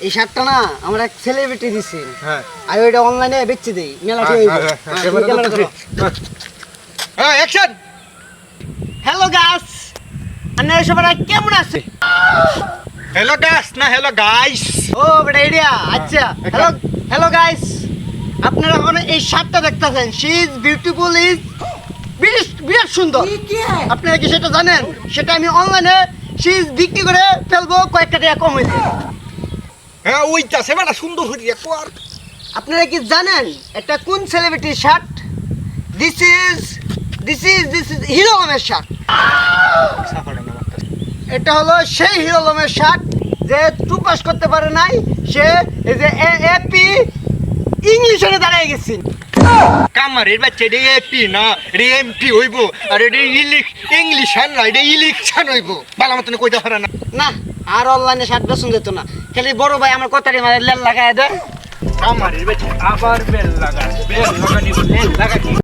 এই শার্টটা না আমার এক সেলিব্রিটি দিছে। হ্যাঁ আমি ওইটা অনলাইনে বেচে দেই, মেলা কি হইব। হ্যাঁ অ্যাকশন। হ্যালো গাইস, আপনারা সবাই কেমন আছেন? হ্যালো গাইস না হ্যালো গাইস। ও বেটা এডিয়া, আচ্ছা হ্যালো হ্যালো গাইস, আপনারা এখন এই শার্টটা দেখতেছেন, শি ইজ বিউটিফুল, ইজ বিরাট সুন্দর। আপনারা কি সেটা জানেন? সেটা আমি অনলাইনে শি ইজ বিক্রি করে ফেলবো, কয়েকটা টাকা কম হইছে। হ্যাঁ ওইটা সেবাটা সুন্দর হইয়া কর। আপনারা কি জানেন এটা কোন সেলিব্রিটির শার্ট? দিস ইজ হিরো আলমের শার্ট। এটা হলো সেই হিরো আলমের শার্ট যে টু পাস করতে পারে নাই, সে এই যে এপি ইংলিশে দাঁড়িয়ে গেছে। কামারের বাচ্চা এটা এপি না, এটা এমপি হইব, আর এটা ইংলিশ না, এটা ইলেকশন হইব। বালা মতন কইতে পারে না। না, আর অনলাইনে শার্ট বেচন যেত না, খালি বড় ভাই আমার কথাটি মানে লেল লাগায় দেয়। কামারের বাচ্চা আবার বেল লাগানি লেল লাগানি।